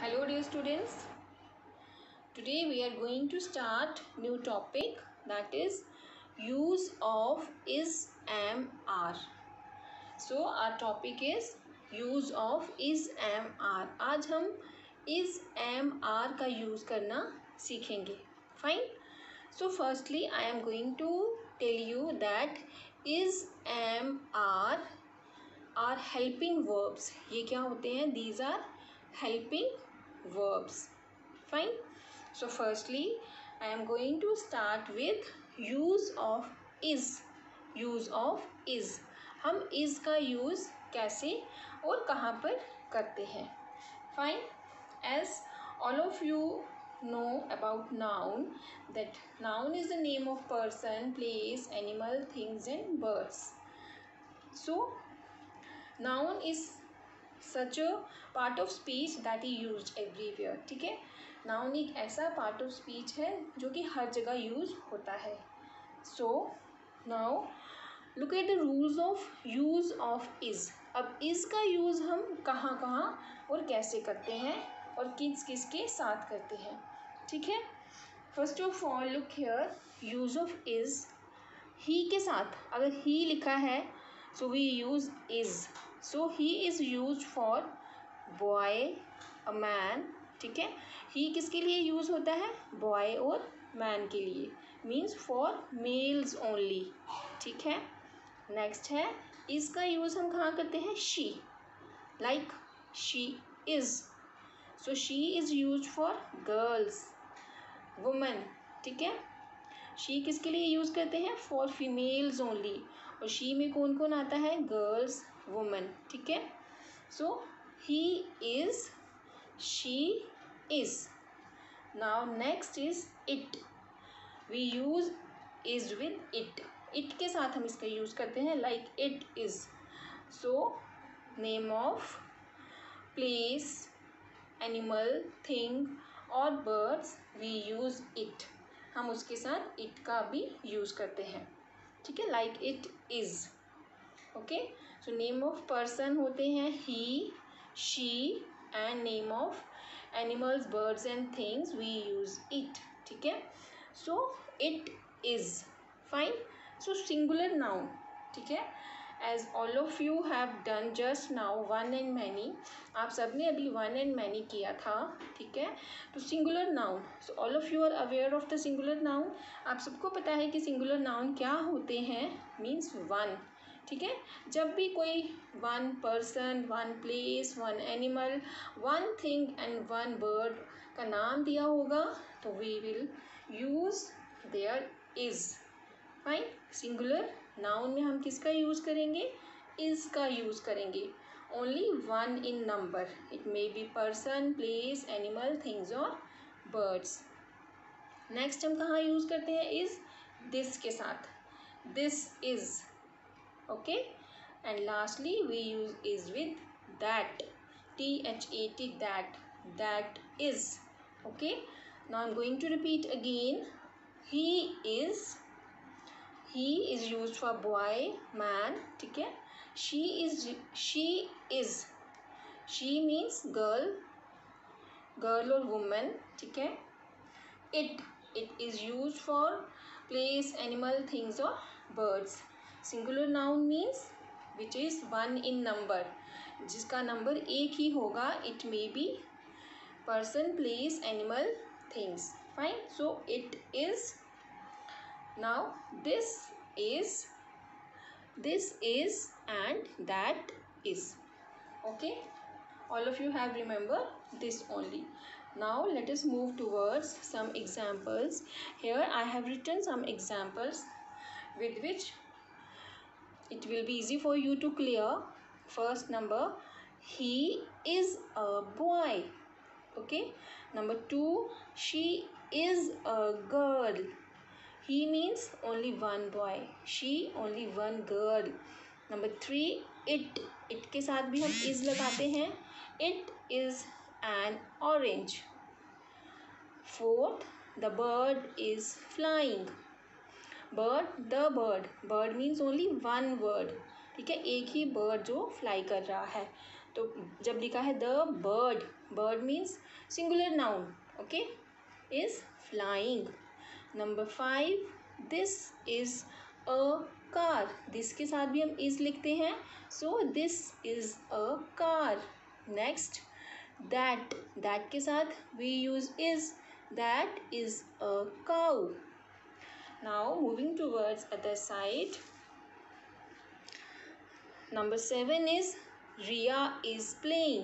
Hello dear students, today we are going to start new topic, that is use of is, am, are. So our topic is use of is, am, are. आज हम is, am, are का use करना सीखेंगे. Fine. So firstly I am going to tell you that is, am, are helping verbs. ये क्या होते हैं? These are helping verbs. Fine. So firstly I am going to start with use of is. use of is. हम is का use कैसे और कहाँ पर करते हैं. Fine. As all of you know about noun, that noun is the name of person, place, animal, things and birds. So noun is such a part of speech that is used everywhere. ठीक है, noun एक ऐसा part of speech है जो कि हर जगह use होता है. So now look at the rules of use of is. अब इज का यूज हम कहाँ कहाँ और कैसे करते हैं और किस किस के साथ करते हैं. ठीक है, first of all look here, use of is. He के साथ अगर ही लिखा है so we use is. So he is use for boy, a man. ठीक है, ही किसके लिए यूज होता है? बॉय और मैन के लिए, मीन्स फॉर मेल्स ओनली. ठीक है, नेक्स्ट है इसका यूज हम कहाँ करते हैं? She. Like she is. So she is use for girls, women. ठीक है, शी किसके लिए यूज करते हैं? For females only. और शी में कौन कौन आता है? Girls, women. ठीक है, सो he is, she is. Now next is it. We use is with it. it के साथ हम इसका यूज करते हैं, like it is. So name of place, animal, thing और birds, we use it. हम उसके साथ it का भी यूज करते हैं. ठीक है, like it is. okay, so name of person होते हैं he, she, and name of animals, birds and things we use it. ठीक है, so it is. fine. so singular noun. ठीक है, as all of you have done just now one and many. आप सबने अभी one and many किया था. ठीक है, तो singular noun. so all of you are aware of the singular noun. आप सबको पता है कि singular noun क्या होते हैं? means one. ठीक है, जब भी कोई one person, one place, one animal, one thing and one bird का नाम दिया होगा तो we will use there is. Fine. Singular noun में हम किसका यूज करेंगे? इज का यूज करेंगे. Only one in number. It may be person, place, animal, things और बर्ड्स. नेक्स्ट हम कहाँ यूज करते हैं इज? दिस के साथ. This is. okay, and lastly we use is with that. that. that is. okay, now I'm going to repeat again. he is used for boy, man. ठीक है, she is. she means girl or woman. ठीक है, it is used for place, animal, things or birds. Singular noun means which is one in number, जिसका number एक ही होगा. It may be person, place, animal, things. Fine. So it is. Now this is and that is. Okay, all of you have remember this only. Now let us move towards some examples. Here I have written some examples with which it will be easy for you to clear. First number, he is a boy. okay, number 2, she is a girl. he means only one boy, she only one girl. number 3, it के साथ भी हम is लगाते हैं. it is an orange. 4th, the bird is flying. bird means only one word. ठीक है, एक ही bird जो फ्लाई कर रहा है। तो जब लिखा है the bird, bird means singular noun, okay, is flying. Number 5, this is a car, this के साथ भी हम इज लिखते हैं, so this is a car. Next, that, that के साथ we use is, that is a cow. Now moving towards other side, number 7 is Riya is playing.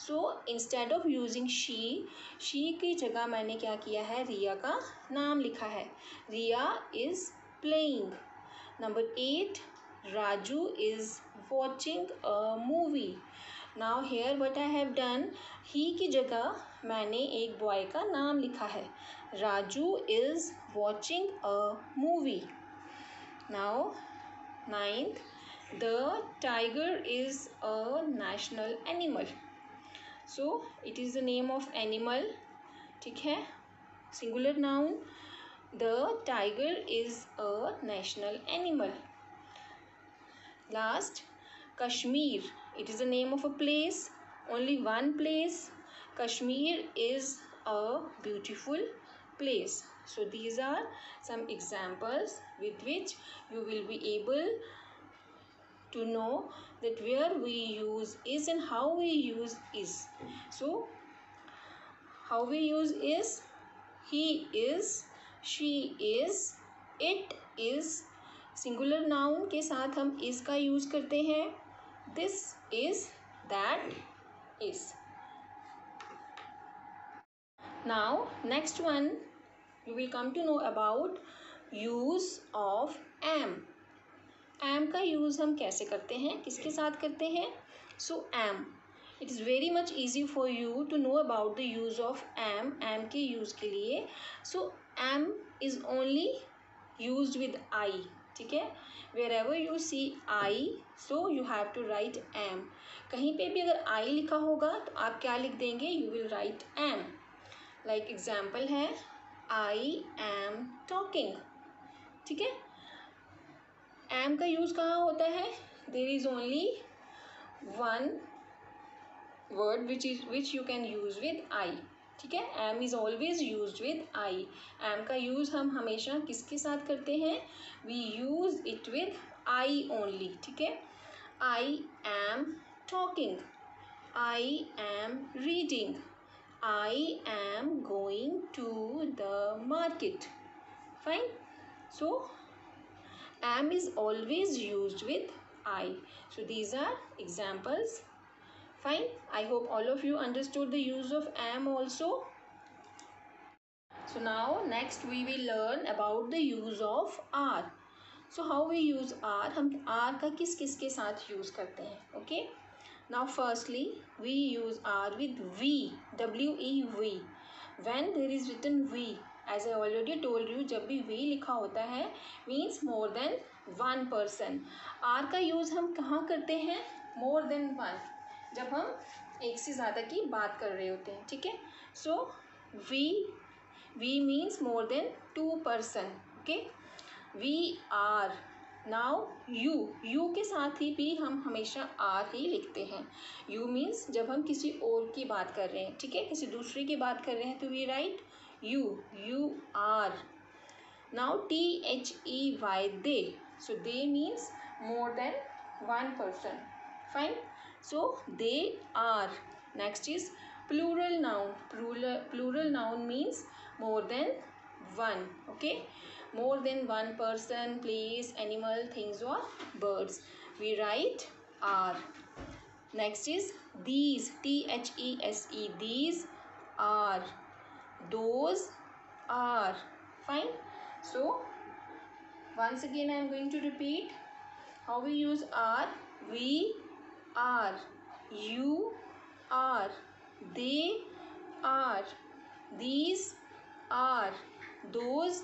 So instead of using she की जगह मैंने क्या किया है, रिया का नाम लिखा है, रिया is playing. number 8, Raju is watching a movie. now here what I have done, he की जगह मैंने एक बॉय का नाम लिखा है, Raju is watching a movie. now 9th, the tiger is a national animal. so it is the name of animal, ठीक है, singular noun, the tiger is a national animal. last, Kashmir, it is the name of a place, only one place, Kashmir is a beautiful place. so these are some examples with which you will be able to know that where we use is and how we use is. so how we use is, he is, she is, it is, singular noun के साथ हम is का use करते हैं, this is, that is. now next one you will come to know about use of am. Am का use हम कैसे करते हैं, किसके साथ करते हैं, so am, it is very much easy for you to know about the use of am, am के यूज़ के लिए। So am is only use with I, ठीक है, wherever you see I, so you have to write am. कहीं पे भी अगर आई लिखा होगा तो आप क्या लिख देंगे, you will write am. Like example है, आई एम टॉकिंग, ठीक है, एम का यूज़ कहाँ होता है, there is only one word which you can use with I, ठीक है, am is always use with I. Am का यूज़ हम हमेशा किसके साथ करते हैं, we use it with I only, ठीक है, I am talking, I am reading, I am going to the market, fine. So am is always used with I. so these are examples, fine. I hope all of you understood the use of am also. so now next we will learn about the use of are. so how we use are, हम are का किस किस के साथ use करते हैं, okay. now firstly we use are with we, we, when there is written we, as I already told you, जब भी वी लिखा होता है means more than one person. Are का यूज़ हम कहाँ करते हैं, मोर देन वन, जब हम एक से ज़्यादा की बात कर रहे होते हैं, ठीक है। So we means more than two person, okay. We are. Now you के साथ ही भी हम हमेशा आर ही लिखते हैं। यू मीन्स जब हम किसी और की बात कर रहे हैं, ठीक है, किसी दूसरे की बात कर रहे हैं, तो we write you are. now THEY, they, so they means more than one person, fine. so they are. next is plural noun. Plural noun means more than one, okay, more than one person, place, animal, things or birds, we write are. next is these, THESE, these are, those are, fine. so once again I am going to repeat how we use are. we are, you are, they are, these are, those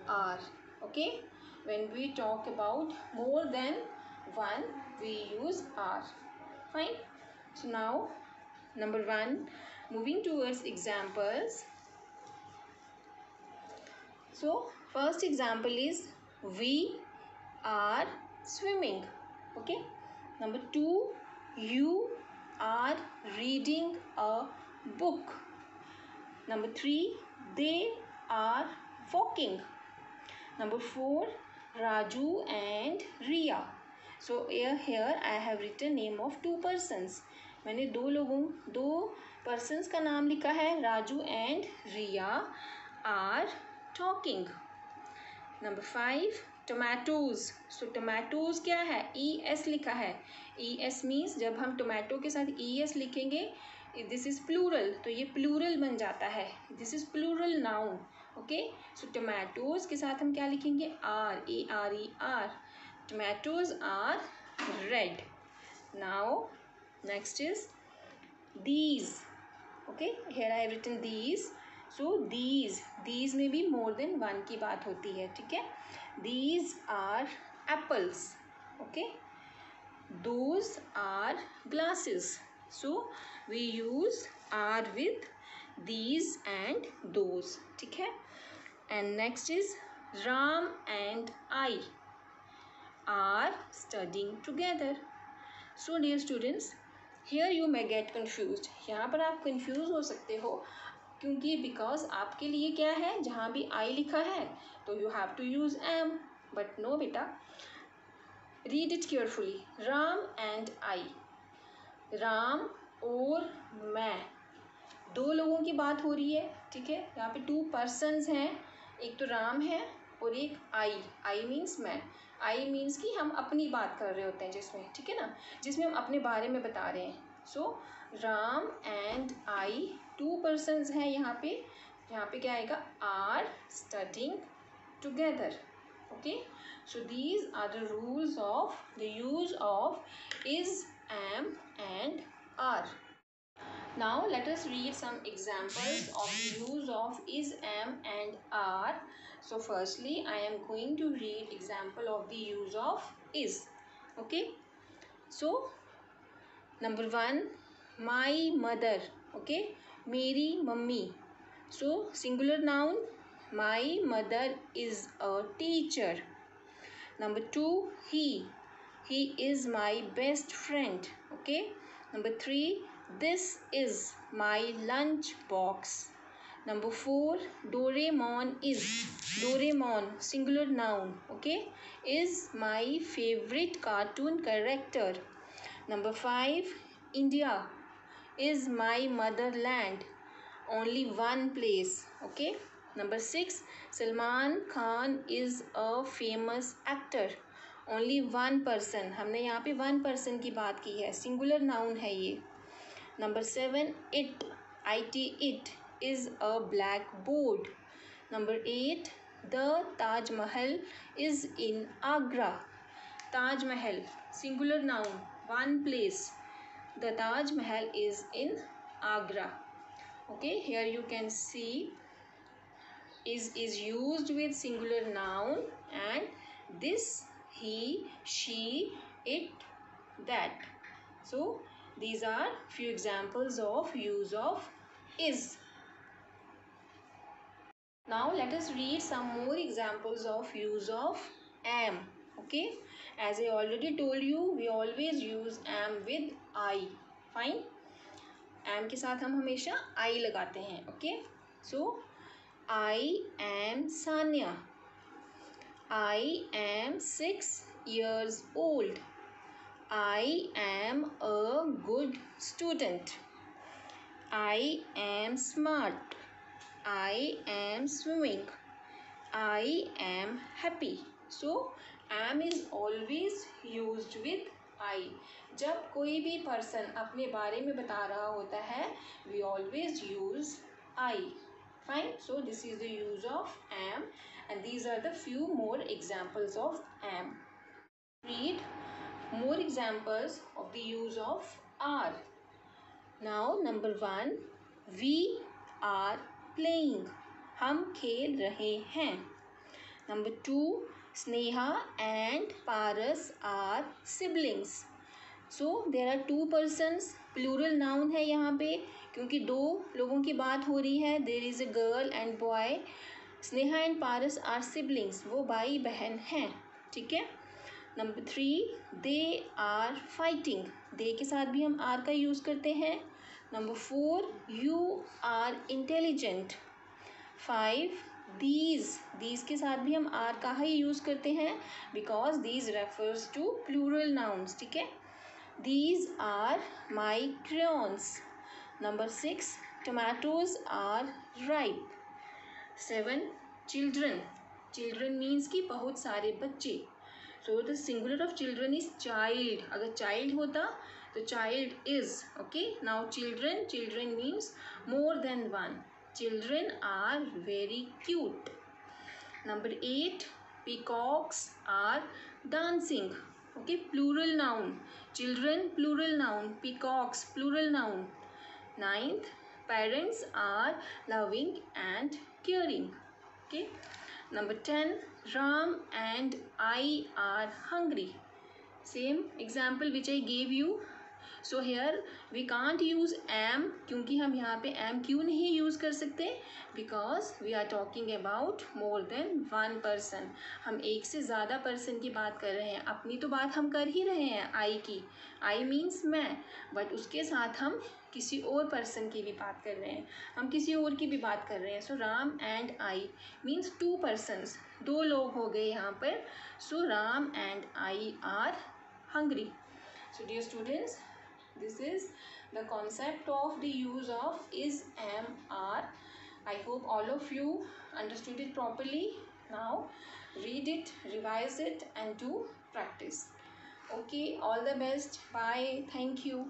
are, okay. when we talk about more than one, we use are, fine. so now number 1, moving towards examples. so first example is we are swimming. Okay. Number 2, you are reading a book. Number 3, they are walking. Number 4, Raju and Riya. So here I have written name of 2 persons. मैंने दो persons का नाम लिखा है. Raju and Riya are talking. Number 5, tomatoes. So tomatoes क्या है? ES लिखा है. ES means जब हम tomato के साथ ES लिखेंगे, this is plural, तो ये plural बन जाता है. This is plural noun. Okay, so tomatoes के साथ हम क्या लिखेंगे? R. Tomatoes are red. Now next is these. Okay, here I have written these. So these में भी more than one की बात होती है. ठीक है. These are apples. Okay, those are glasses. So we use are with these and those. ठीक है. And next is Ram and I are studying together. So dear students, here you may get confused. यहाँ पर आप confuse हो सकते हो, क्योंकि because आपके लिए क्या है, जहाँ भी I लिखा है तो you have to use am, but no बेटा. Read it carefully. Ram and I. Ram और मैं, दो लोगों की बात हो रही है. ठीक है. यहाँ पे 2 persons हैं. एक तो राम है और एक I मीन्स मैं. I मीन्स कि हम अपनी बात कर रहे होते हैं जिसमें. ठीक है ना, जिसमें हम अपने बारे में बता रहे हैं. So Ram and I 2 persons हैं यहाँ पे. यहाँ पे क्या आएगा? Are studying together. Okay. So these are the rules of the use of is, am and are. Now let us read some examples of the use of is, am and are. So firstly I am going to read example of the use of is. Okay. So number 1, my mother. Okay, मेरी mummy. So singular noun, my mother is a teacher. Number 2, he is my best friend. Okay. Number 3, this is my lunch box. Number 4, Doraemon is, Doraemon singular noun. Okay, is my favorite cartoon character. Number 5, India is my motherland, only one place. Okay. Number 6, Salman Khan is a famous actor, only 1 person. हमने यहाँ पे 1 person की बात की है. Singular noun है ये. Number 7, it is a black board. Number 8, the Taj Mahal is in Agra. Taj Mahal singular noun, 1 place. The Taj Mahal is in Agra. Okay, here you can see is used with singular noun, and this, he, she, it, that. So these are few examples of use of is. Now let us read some more examples of use of am. Okay, as I already told you, we always use am with I. Fine. am के साथ हम हमेशा I लगाते हैं. Okay. So I am Sanya. I am 6 years old. I am a good student. I am smart. I am swimming. I am happy. So am is always used with I. जब कोई भी person अपने बारे में बता रहा होता है, we always use I. Fine. So this is the use of am, and these are the few more examples of am. Read more examples of the use of are. Now number 1, we are playing. हम खेल रहे हैं. Number 2, Sneha and Paras are siblings. So there are 2 persons. Plural noun है यहाँ पे, क्योंकि 2 लोगों की बात हो रही है. There is a girl and boy. Sneha and Paras are siblings. वो भाई बहन हैं. ठीक है. Number 3, they are fighting, they के साथ भी हम आर का यूज़ करते हैं। Number 4, you are intelligent. 5, these के साथ भी हम आर का ही यूज़ करते हैं because these refers to plural nouns, ठीक है। These are my crayons. Number 6, tomatoes are ripe. 7, children, children means कि बहुत सारे बच्चे। So the singular of children is child, अगर चाइल्ड होता तो child is, okay. Now children, children means more than one. Children are very cute. Number 8, peacocks are dancing. Okay, plural noun. Children, plural noun. Peacocks, plural noun. 9th, parents are loving and caring. Okay. Number 10, Ram and I are hungry. Same example which I gave you. So here we can't use am, क्योंकि हम यहाँ पे M क्यों नहीं use कर सकते, because we are talking about more than one person, हम एक से ज़्यादा पर्सन की बात कर रहे हैं। अपनी तो बात हम कर ही रहे हैं आई की, आई मीन्स मैं, बट उसके साथ हम किसी और पर्सन की भी बात कर रहे हैं, हम किसी और की भी बात कर रहे हैं। So Ram and I means 2 persons, 2 लोग हो गए यहाँ पर। So Ram and I are hungry. So dear students, this is the concept of the use of is, am, are. I hope all of you understood it properly. Now read it, revise it and do practice. Okay, all the best. Bye. Thank you.